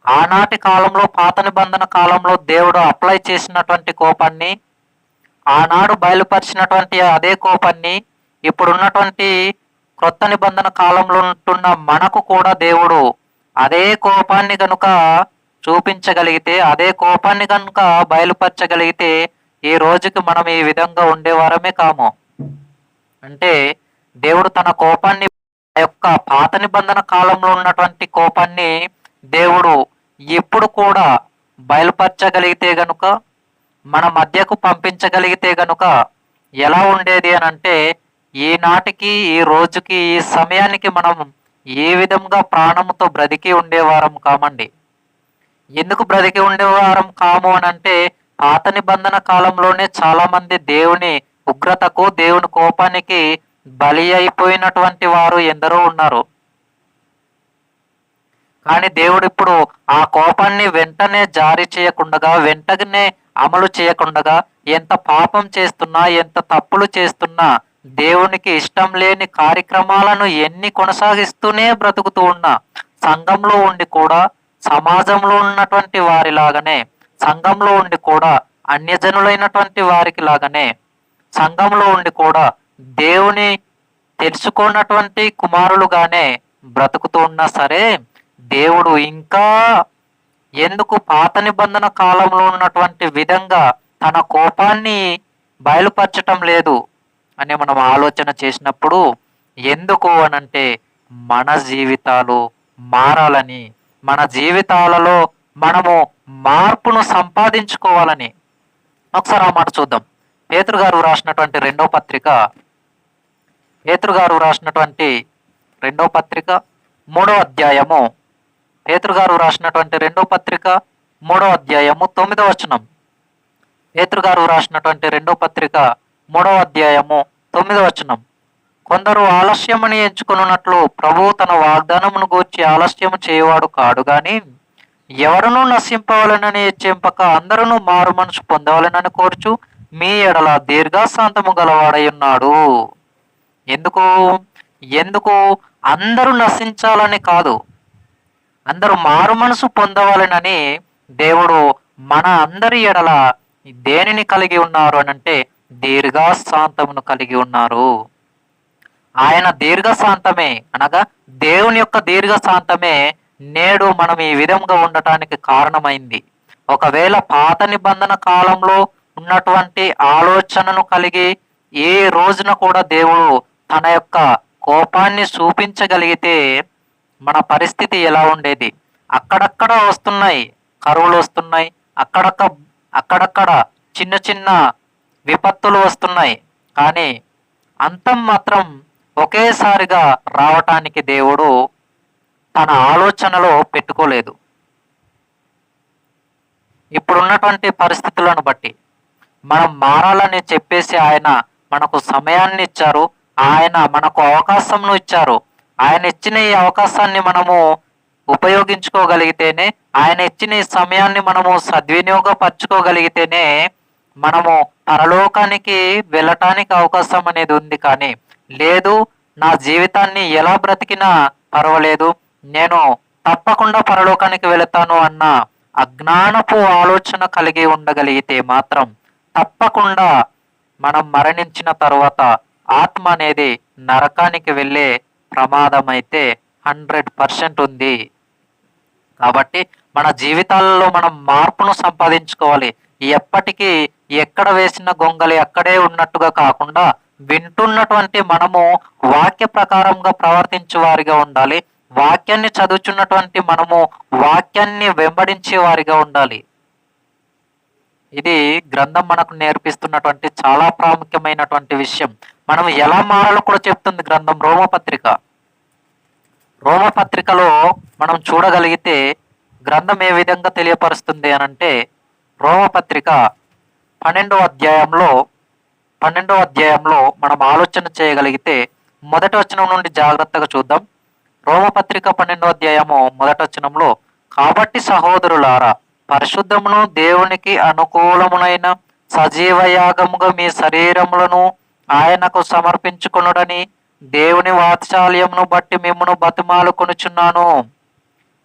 ఆనాటి కాలంలో పాత నిబంధన కాలంలో దేవుడు అప్లై చేసినటువంటి కోపాన్ని, ఆనాడు బయలుపరిచినటువంటి అదే కోపాన్ని ఇప్పుడున్నటువంటి క్రొత్త నిబంధన కాలంలో ఉంటున్న మనకు కూడా దేవుడు అదే కోపాన్ని కనుక చూపించగలిగితే, అదే కోపాన్ని కనుక బయలుపరచగలిగితే ఈ రోజుకి మనం ఈ విధంగా ఉండేవారమే కాము. అంటే దేవుడు తన కోపాన్ని, ఆ యొక్క పాత నిబంధన కాలంలో ఉన్నటువంటి కోపాన్ని దేవుడు ఎప్పుడు కూడా బయలుపరచగలిగితే గనుక, మన మధ్యకు పంపించగలిగితే గనుక ఎలా ఉండేది అని అంటే, ఈనాటికి ఈ రోజుకి ఈ సమయానికి మనం ఏ విధంగా ప్రాణముతో బ్రతికి ఉండేవారం కామండి. ఎందుకు బ్రతికి ఉండేవారం కాము అని అంటే, పాత నిబంధన కాలంలోనే చాలా మంది దేవుని ఉగ్రతకు, దేవుని కోపానికి బలి అయిపోయినటువంటి వారు ఎందరో ఉన్నారు. కానీ దేవుడు ఇప్పుడు ఆ కోపాన్ని వెంటనే జారీ చేయకుండగా, వెంటనే అమలు చేయకుండగా, ఎంత పాపం చేస్తున్నా, ఎంత తప్పులు చేస్తున్నా, దేవునికి ఇష్టం లేని కార్యక్రమాలను ఎన్ని కొనసాగిస్తూనే బ్రతుకుతూ ఉన్నా, సంఘంలో ఉండి కూడా సమాజంలో ఉన్నటువంటి వారిలాగానే, సంఘంలో ఉండి కూడా అన్యజనులైనటువంటి వారికి లాగానే, సంఘంలో ఉండి కూడా దేవుని తెలుసుకున్నటువంటి కుమారులుగానే బ్రతుకుతూ ఉన్నా సరే, దేవుడు ఇంకా ఎందుకు పాత నిబంధన కాలంలో ఉన్నటువంటి విధంగా తన కోపాన్ని బయలుపరచటం లేదు అని మనం ఆలోచన చేసినప్పుడు, ఎందుకు అనంటే మన జీవితాలు మారాలని, మన జీవితాలలో మనము మార్పును సంపాదించుకోవాలని. ఒకసారి ఆ మాట చూద్దాం. పేతురు గారు రాసినటువంటి రెండో పత్రిక, పేతురు గారు రాసినటువంటి రెండో పత్రిక 3వ అధ్యాయము, పేతురు గారు రాసినటువంటి రెండో పత్రిక 3వ అధ్యాయము 9వ వచనం. పేతురు గారు రాసినటువంటి రెండో పత్రిక 3వ అధ్యాయము 9వ వచనం. కొందరు ఆలస్యమని ఎంచుకున్నట్లు ప్రభువు తన వాగ్దానమును గూర్చి ఆలస్యము చేయవాడు కాడు గాని, ఎవరునూ నశింపవలనని హెచ్చింపక అందరూ మారు మనసు పొందవలనని కోరుచు మీ ఎడల దీర్ఘశాంతము గలవాడై ఉన్నాడు. ఎందుకు ఎందుకు అందరూ నశించాలని కాదు, అందరూ మారు మనసు పొందవాలనని దేవుడు మన అందరి ఎడల దేనిని కలిగి ఉన్నారు అనంటే దీర్ఘశాంతమును కలిగి ఉన్నారు. ఆయన దీర్ఘశాంతమే అనగా దేవుని యొక్క దీర్ఘశాంతమే నేడు మనం ఈ విధంగా ఉండటానికి కారణమైంది. ఒకవేళ పాత నిబంధన కాలంలో ఉన్నటువంటి ఆలోచనను కలిగి ఏ రోజున కూడా దేవుడు తన యొక్క కోపాన్ని చూపించగలిగితే మన పరిస్థితి ఎలా ఉండేది? అక్కడక్కడ వస్తున్నాయి, కరువులు వస్తున్నాయి, అక్కడక్కడ చిన్న చిన్న విపత్తులు వస్తున్నాయి, కానీ అంతం మాత్రం ఒకేసారిగా రావటానికి దేవుడు తన ఆలోచనలో పెట్టుకోలేదు. ఇప్పుడున్నటువంటి పరిస్థితులను బట్టి మనం మారాలని చెప్పేసి ఆయన మనకు సమయాన్ని ఇచ్చారు, ఆయన మనకు అవకాశంను ఇచ్చారు. ఆయన ఇచ్చిన ఈ అవకాశాన్ని మనము ఉపయోగించుకోగలిగితేనే, ఆయన ఇచ్చిన ఈ సమయాన్ని మనము సద్వినియోగపరచుకోగలిగితేనే మనము పరలోకానికి వెళ్ళటానికి అవకాశం అనేది ఉంది. కానీ లేదు, నా జీవితాన్ని ఎలా బ్రతికినా పర్వాలేదు, నేను తప్పకుండా పరలోకానికి వెళతాను అన్న అజ్ఞానపు ఆలోచన కలిగి ఉండగలిగితే మాత్రం తప్పకుండా మనం మరణించిన తర్వాత ఆత్మ అనేది నరకానికి వెళ్ళే ప్రమాదం అయితే 100% ఉంది. కాబట్టి మన జీవితాలలో మనం మార్పును సంపాదించుకోవాలి. ఎప్పటికీ ఎక్కడ వేసిన గొంగలి అక్కడే ఉన్నట్టుగా కాకుండా, వింటున్నటువంటి మనము వాక్య ప్రకారంగా ప్రవర్తించే వారిగా ఉండాలి. వాక్యాన్ని చదువుచున్నటువంటి మనము వాక్యాన్ని వెంబడించే వారిగా ఉండాలి. ఇది గ్రంథం మనకు నేర్పిస్తున్నటువంటి చాలా ప్రాముఖ్యమైనటువంటి విషయం. మనం ఎలా మారాలో కూడా చెప్తుంది గ్రంథం. రోమపత్రికలో మనం చూడగలిగితే గ్రంథం ఏ విధంగా తెలియపరుస్తుంది అనంటే, రోమపత్రిక 12వ అధ్యాయంలో మనం ఆలోచన చేయగలిగితే మొదటి వచనం నుండి జాగ్రత్తగా చూద్దాం. రోమపత్రిక 12వ అధ్యాయము మొదటి వచనంలో, కాబట్టి సహోదరులారా పరిశుద్ధమును దేవునికి అనుకూలమునైన సజీవ యాగముగా మీ శరీరములను ఆయనకు సమర్పించుకొనుడని దేవుని వాత్సల్యమును బట్టి మిమ్మును బతిమాలుకొనుచున్నాను.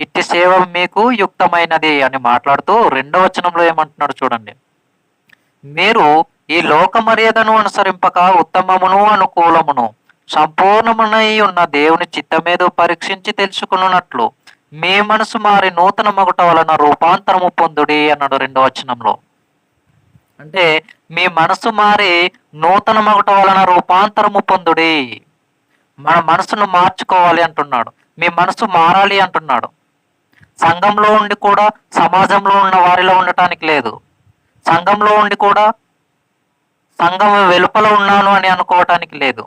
ఇట్టి సేవ మీకు యుక్తమైనది అని మాట్లాడుతూ రెండవ వచనంలో ఏమంటున్నాడు చూడండి. మీరు ఈ లోక మర్యాదను అనుసరింపక ఉత్తమమును అనుకూలమును సంపూర్ణమునై ఉన్న దేవుని చిత్తమేదో పరీక్షించి తెలుసుకున్నట్లు మీ మనసు మారి నూతన మగుట వలన రూపాంతరము పొందుడి అన్నాడు రెండవ వచనంలో. అంటే మీ మనసు మారి నూతన మగుట వలన రూపాంతరము పొందుడి. మన మనసును మార్చుకోవాలి అంటున్నాడు. మీ మనసు మారాలి అంటున్నాడు. సంఘంలో ఉండి కూడా సమాజంలో ఉన్న వారిలో ఉండటానికి లేదు. సంఘంలో ఉండి కూడా సంఘం వెలుపల ఉన్నాను అని అనుకోవటానికి లేదు.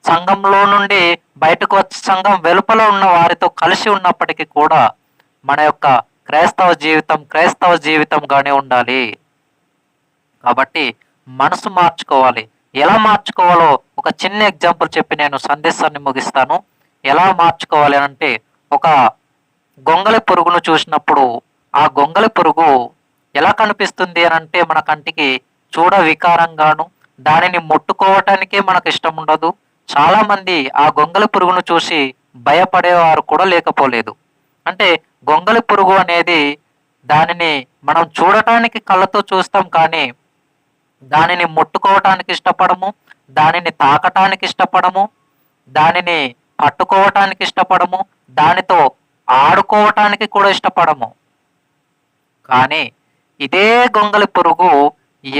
సంఘంలో నుండి బయటకు వచ్చి సంఘం వెలుపల ఉన్న వారితో కలిసి ఉన్నప్పటికీ కూడా మన యొక్క క్రైస్తవ జీవితంగానే ఉండాలి. కాబట్టి మనసు మార్చుకోవాలి. ఎలా మార్చుకోవాలో ఒక చిన్న ఎగ్జాంపుల్ చెప్పి నేను సందేశాన్ని ముగిస్తాను. ఎలా మార్చుకోవాలి అంటే, ఒక గొంగళి పురుగును చూసినప్పుడు ఆ గొంగళి పురుగు ఎలా కనిపిస్తుంది అని అంటే మన కంటికి చూడ వికారంగాను, దానిని ముట్టుకోవటానికే మనకు ఇష్టం ఉండదు. చాలా మంది ఆ గొంగళి పురుగును చూసి భయపడేవారు కూడా లేకపోలేదు. అంటే గొంగళి పురుగు అనేది దానిని మనం చూడటానికి కళ్ళతో చూస్తాం, కానీ దానిని ముట్టుకోవటానికి ఇష్టపడము, దానిని తాకటానికి ఇష్టపడము, దానిని పట్టుకోవటానికి ఇష్టపడము, దానితో ఆడుకోవటానికి కూడా ఇష్టపడము. కానీ ఇదే గొంగళి పురుగు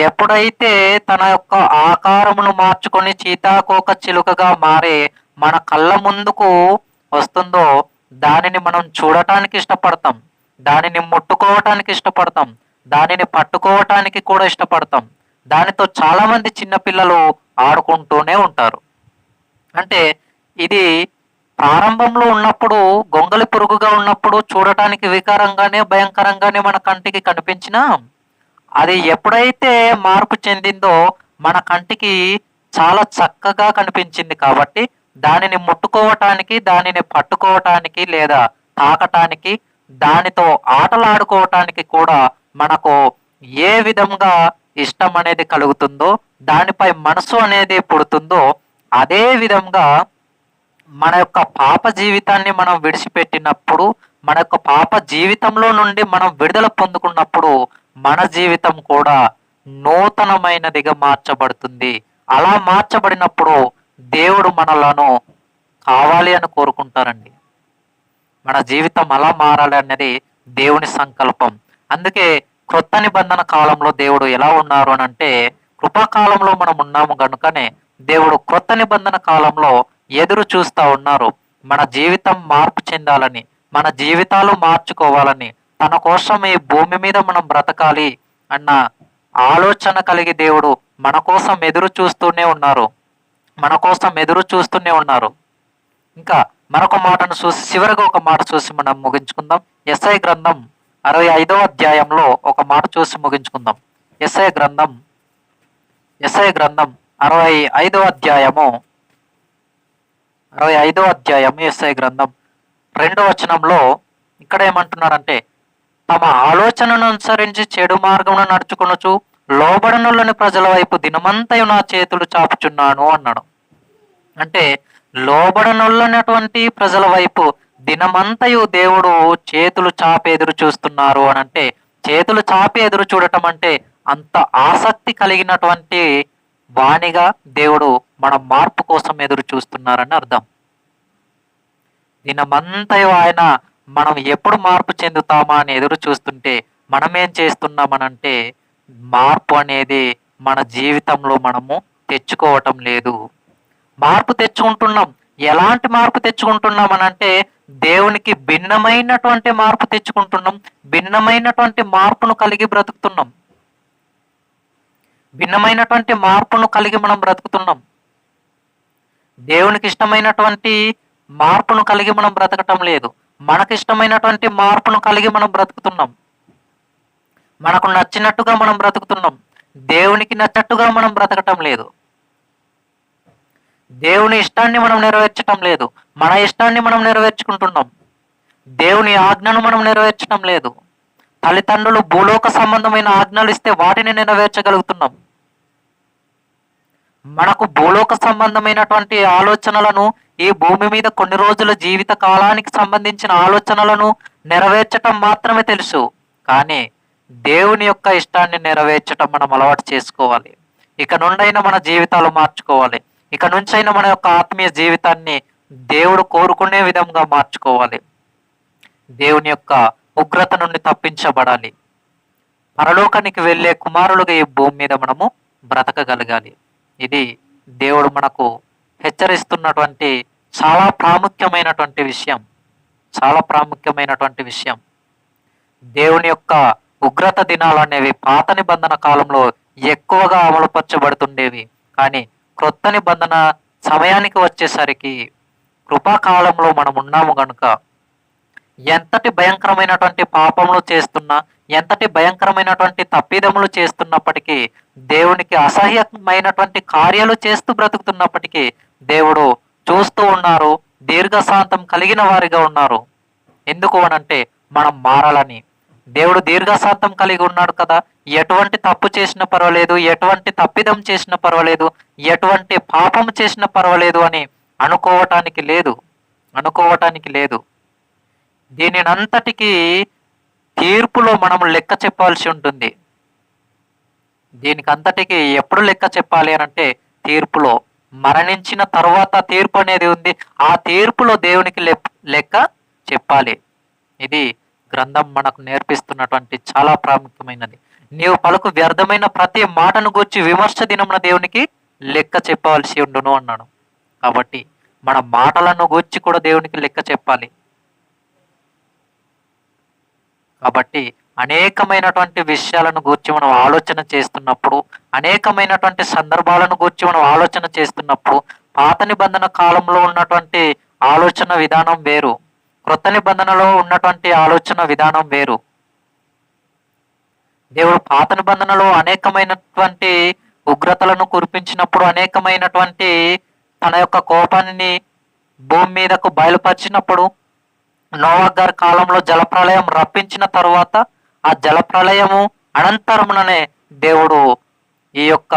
ఎప్పుడైతే తన యొక్క ఆకారమును మార్చుకొని చీతాకోక చిలుకగా మారే మన కళ్ళ ముందుకు వస్తుందో దానిని మనం చూడటానికి ఇష్టపడతాం, దానిని ముట్టుకోవటానికి ఇష్టపడతాం, దానిని పట్టుకోవటానికి కూడా ఇష్టపడతాం. దానితో చాలా మంది చిన్నపిల్లలు ఆడుకుంటూనే ఉంటారు. అంటే ఇది ప్రారంభంలో ఉన్నప్పుడు గొంగళి పురుగుగా ఉన్నప్పుడు చూడటానికి వికారంగానే భయంకరంగానే మన కంటికి కనిపించినా, అది ఎప్పుడైతే మార్పు చెందిందో మన కంటికి చాలా చక్కగా కనిపించింది. కాబట్టి దానిని ముట్టుకోవటానికి, దానిని పట్టుకోవటానికి లేదా తాకటానికి, దానితో ఆటలాడుకోవటానికి కూడా మనకు ఏ విధంగా ఇష్టం అనేది కలుగుతుందో, దానిపై మనసు అనేది పుడుతుందో, అదే విధంగా మన యొక్క పాప జీవితాన్ని మనం విడిచిపెట్టినప్పుడు, మన యొక్క పాప జీవితంలో నుండి మనం విడుదల పొందుకున్నప్పుడు మన జీవితం కూడా నూతనమైనదిగా మార్చబడుతుంది. అలా మార్చబడినప్పుడు దేవుడు మనలను కావాలి అని కోరుకుంటారండి. మన జీవితం అలా మారాలి అన్నది దేవుని సంకల్పం. అందుకే క్రొత్త నిబంధన కాలంలో దేవుడు ఎలా ఉన్నారు అని అంటే, కృపాకాలంలో మనం ఉన్నాము కనుకనే దేవుడు క్రొత్త నిబంధన కాలంలో ఎదురు చూస్తూ ఉన్నారు. మన జీవితం మార్పు చెందాలని, మన జీవితాలు మార్చుకోవాలని, తన కోసం ఈ భూమి మీద మనం బ్రతకాలి అన్న ఆలోచన కలిగి దేవుడు మన కోసం ఎదురు చూస్తూనే ఉన్నారు. ఇంకా మరొక మాటను చూసి, చివరిగా ఒక మాట చూసి మనం ముగించుకుందాం. యెషయా గ్రంథం 65వ అధ్యాయంలో ఒక మాట చూసి ముగించుకుందాం. యెషయా గ్రంథం 65వ అధ్యాయము యెషయా గ్రంథం 2వ వచనంలో ఇక్కడ ఏమంటున్నారంటే, తమ ఆలోచనను అనుసరించి చెడు మార్గమును నడుచుకొనుచు లోబడనులని ప్రజల వైపు దినమంతయు నా చేతులు చాపుచున్నాను అన్నాడు. అంటే లోబడనున్నటువంటి ప్రజల వైపు దినమంతయు దేవుడు చేతులు చాపి ఎదురు చూస్తున్నారు అని అంటే, చేతులు చాపి ఎదురు చూడటం అంటే అంత ఆసక్తి కలిగినటువంటి వాణిగా దేవుడు మన మార్పు కోసం ఎదురు చూస్తున్నారని అర్థం. దినమంతయు ఆయన మనం ఎప్పుడు మార్పు చెందుతామా అని ఎదురు చూస్తుంటే, మనమేం చేస్తున్నామనంటే మార్పు అనేది మన జీవితంలో మనము తెచ్చుకోవటం లేదు. మార్పు తెచ్చుకుంటున్నాం. ఎలాంటి మార్పు తెచ్చుకుంటున్నాం అనంటే, దేవునికి భిన్నమైనటువంటి మార్పు తెచ్చుకుంటున్నాం. భిన్నమైనటువంటి మార్పును కలిగి బ్రతుకుతున్నాం. భిన్నమైనటువంటి మార్పును కలిగి మనం బ్రతుకుతున్నాం. దేవునికి ఇష్టమైనటువంటి మార్పును కలిగి మనం బ్రతకటం లేదు. మనకు ఇష్టమైనటువంటి మార్పును కలిగి మనం బ్రతుకుతున్నాం. మనకు నచ్చినట్టుగా మనం బ్రతుకుతున్నాం. దేవునికి నచ్చినట్టుగా మనం బ్రతకటం లేదు. దేవుని ఇష్టాన్ని మనం నెరవేర్చటం లేదు. మన ఇష్టాన్ని మనం నెరవేర్చుకుంటున్నాం. దేవుని ఆజ్ఞను మనం నెరవేర్చడం లేదు. తల్లిదండ్రులు భూలోక సంబంధమైన ఆజ్ఞలు ఇస్తే వాటిని నెరవేర్చగలుగుతున్నాం. మనకు భూలోక సంబంధమైనటువంటి ఆలోచనలను, ఈ భూమి మీద కొన్ని రోజుల జీవిత కాలానికి సంబంధించిన ఆలోచనలను నెరవేర్చటం మాత్రమే తెలుసు. కానీ దేవుని యొక్క ఇష్టాన్ని నెరవేర్చటం మనం అలవాటు చేసుకోవాలి. ఇక నుండైనా మన జీవితాలు మార్చుకోవాలి. ఇక నుంచైనా మన యొక్క ఆత్మీయ జీవితాన్ని దేవుడు కోరుకునే విధంగా మార్చుకోవాలి. దేవుని యొక్క ఉగ్రత నుండి తప్పించబడాలి. పరలోకానికి వెళ్ళే కుమారులుగా ఈ భూమి మీద మనము బ్రతకగలగాలి. ఇది దేవుడు మనకు హెచ్చరిస్తున్నటువంటి చాలా ప్రాముఖ్యమైనటువంటి విషయం. చాలా ప్రాముఖ్యమైనటువంటి విషయం. దేవుని యొక్క ఉగ్రత దినాలు అనేవి పాత నిబంధన కాలంలో ఎక్కువగా అమలుపరచబడుతుండేవి. కానీ క్రొత్త నిబంధన సమయానికి వచ్చేసరికి కృపాకాలంలో మనం ఉన్నాము గనుక ఎంతటి భయంకరమైనటువంటి పాపములు చేస్తున్నా, ఎంతటి భయంకరమైనటువంటి తప్పిదములు చేస్తున్నప్పటికీ, దేవునికి అసహ్యమైనటువంటి కార్యాలు చేస్తూ బ్రతుకుతున్నప్పటికీ దేవుడు చూస్తూ ఉన్నారు. దీర్ఘశాంతం కలిగిన వారిగా ఉన్నారు. ఎందుకు అనంటే మనం మారాలని. దేవుడు దీర్ఘశాంతం కలిగి ఉన్నాడు కదా. ఎటువంటి తప్పు చేసినా పర్వాలేదు, ఎటువంటి తప్పిదం చేసినా పర్వాలేదు, ఎటువంటి పాపం చేసినా పర్వాలేదు అని అనుకోవటానికి లేదు. దీనినంతటికీ తీర్పులో మనం లెక్క చెప్పాల్సి ఉంటుంది. దీనికి అంతటికి ఎప్పుడు లెక్క చెప్పాలి అని అంటే తీర్పులో. మరణించిన తర్వాత తీర్పు అనేది ఉంది. ఆ తీర్పులో దేవునికి లెక్క చెప్పాలి. ఇది గ్రంథం మనకు నేర్పిస్తున్నటువంటి చాలా ప్రాముఖ్యమైనది. నీవు పలుకు వ్యర్థమైన ప్రతి మాటను గూర్చి విమర్శ దినమున దేవునికి లెక్క చెప్పవలసి ఉండును అన్నాడు. కాబట్టి మన మాటలను గూర్చి కూడా దేవునికి లెక్క చెప్పాలి. కాబట్టి అనేకమైనటువంటి విషయాలను గూర్చి మనం ఆలోచన చేస్తున్నప్పుడు, అనేకమైనటువంటి సందర్భాలను గూర్చి మనం ఆలోచన చేస్తున్నప్పుడు, పాత నిబంధన కాలంలో ఉన్నటువంటి ఆలోచన విధానం వేరు, క్రొత్త నిబంధనలో ఉన్నటువంటి ఆలోచన విధానం వేరు. దేవుడు పాత నిబంధనలో అనేకమైనటువంటి ఉగ్రతలను కురిపించినప్పుడు, అనేకమైనటువంటి తన యొక్క కోపాన్ని భూమి మీదకు బయలుపరిచినప్పుడు, నోవా గారి కాలంలో జలప్రళయం రప్పించిన తరువాత ఆ జలప్రళయము అనంతరముననే దేవుడు ఈ యొక్క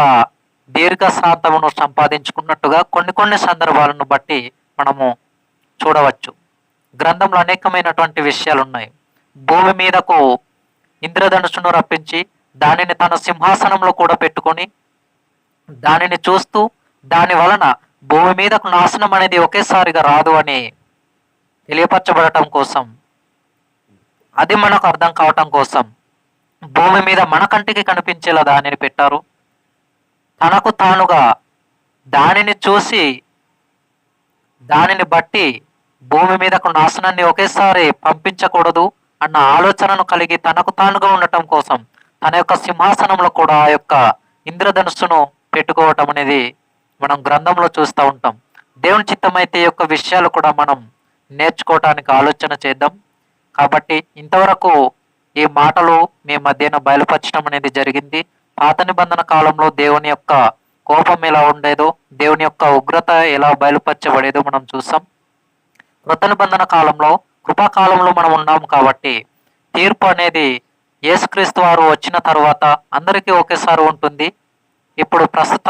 దీర్ఘశాంతమును సంపాదించుకున్నట్టుగా కొన్ని సందర్భాలను బట్టి మనము చూడవచ్చు. గ్రంథంలో అనేకమైనటువంటి విషయాలు ఉన్నాయి. భూమి మీదకు ఇంద్రధనుసును రప్పించి దానిని తన సింహాసనంలో కూడా పెట్టుకొని దానిని చూస్తూ, దాని వలన భూమి మీదకు నాశనం అనేది ఒకేసారిగా రాదు అని తెలియపరచబడటం కోసం, అది మనకు అర్థం కావటం కోసం భూమి మీద మన కంటికి కనిపించేలా దానిని పెట్టారు. తనకు తానుగా దానిని చూసి దానిని బట్టి భూమి మీదకు నాశనాన్ని ఒకేసారి పంపించకూడదు అన్న ఆలోచనను కలిగి తనకు తానుగా ఉండటం కోసం తన యొక్క సింహాసనంలో కూడా ఆ యొక్క ఇంద్రధనుస్సును పెట్టుకోవటం అనేది మనం గ్రంథంలో చూస్తూ ఉంటాం. దేవుని చిత్తమైతే ఈ యొక్క విషయాలు కూడా మనం నేర్చుకోవటానికి ఆలోచన చేద్దాం. కాబట్టి ఇంతవరకు ఈ మాటలు మీ మధ్యన బయలుపరచడం అనేది జరిగింది. పాత నిబంధన కాలంలో దేవుని యొక్క కోపం ఎలా ఉండేదో, దేవుని యొక్క ఉగ్రత ఎలా బయలుపరచబడేదో మనం చూసాం. కృత నిబంధన కాలంలో, కృపాకాలంలో మనం ఉన్నాం కాబట్టి తీర్పు అనేది యేసుక్రీస్తు వారు వచ్చిన తర్వాత అందరికీ ఒకేసారి ఉంటుంది. ఇప్పుడు ప్రస్తుత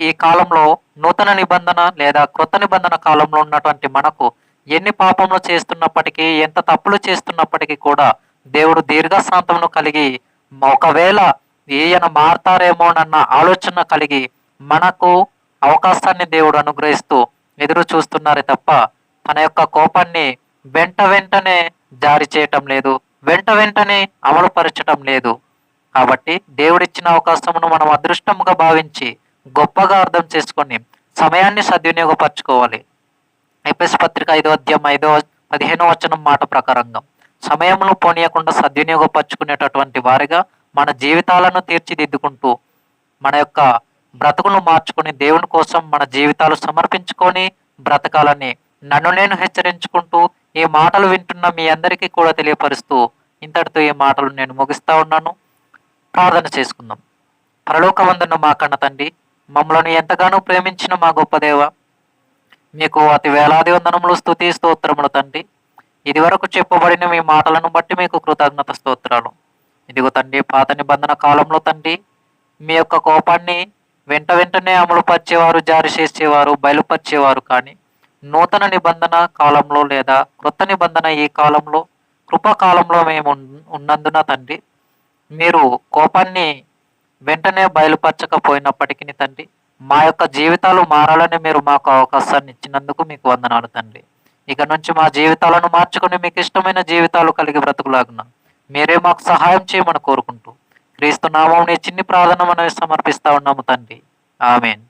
ఈ కాలంలో నూతన నిబంధన లేదా కృత నిబంధన కాలంలో ఉన్నటువంటి మనకు ఎన్ని పాపములు చేస్తున్నప్పటికీ, ఎంత తప్పులు చేస్తున్నప్పటికీ కూడా దేవుడు దీర్ఘశాంతమును కలిగి, ఒకవేళ ఈయన మారతారేమోనన్న ఆలోచన కలిగి మనకు అవకాశాన్ని దేవుడు అనుగ్రహిస్తూ ఎదురు చూస్తున్నారే తప్ప తన యొక్క కోపాన్ని వెంటనే జారీ చేయటం లేదు, వెంటనే అమలుపరచటం లేదు. కాబట్టి దేవుడిచ్చిన అవకాశమును మనం అదృష్టముగా భావించి గొప్పగా అర్థం చేసుకొని సమయాన్ని సద్వినియోగపరచుకోవాలి. ఎఫెసీ పత్రిక 5వ అధ్యాయం 15వ వచనం మాట ప్రకారంగా సమయమును పోనీయకుండా సద్వినియోగపరచుకునేటటువంటి వారిగా మన జీవితాలను తీర్చిదిద్దుకుంటూ మన యొక్క బ్రతుకును మార్చుకొని దేవుని కోసం మన జీవితాలు సమర్పించుకొని బ్రతకాలని నన్ను నేను హెచ్చరించుకుంటూ ఈ మాటలు వింటున్న మీ అందరికీ కూడా తెలియపరుస్తూ ఇంతటితో ఈ మాటలు నేను ముగిస్తా ఉన్నాను. ప్రార్థన చేసుకుందాం. పరలోకమందున్న మా కన్న తండ్రి, మమ్మల్ని ఎంతగానో ప్రేమించిన మా గొప్ప దేవ, మీకు అతి వేలాది వందనములు, స్తుతి స్తోత్రములు తండ్రి. ఇది వరకు చెప్పబడిన మీ మాటలను బట్టి మీకు కృతజ్ఞత స్తోత్రాలు. ఇదిగో తండ్రి, పాత నిబంధన కాలంలో తండ్రి మీ యొక్క కోపాన్ని వెంటనే అమలుపరిచేవారు, జారీ చేసేవారు, బయలుపరిచేవారు. కానీ నూతన నిబంధన కాలంలో లేదా క్రొత్త నిబంధన ఈ కాలంలో కృపాకాలంలో మేము ఉన్నందున తండ్రి, మీరు కోపాన్ని వెంటనే బయలుపరచకపోయినప్పటికీ తండ్రి, మా యొక్క జీవితాలు మారాలని మీరు మాకు అవకాశాన్ని ఇచ్చినందుకు మీకు వందనాలు తండ్రి. ఇక నుంచి మా జీవితాలను మార్చుకొని మీకు ఇష్టమైన జీవితాలు కలిగి బ్రతుకులాగున మీరే మాకు సహాయం చేయమని కోరుకుంటూ క్రీస్తు నామం చిన్ని ప్రార్థన మనం సమర్పిస్తా ఉన్నాము తండ్రి. ఆమేన్.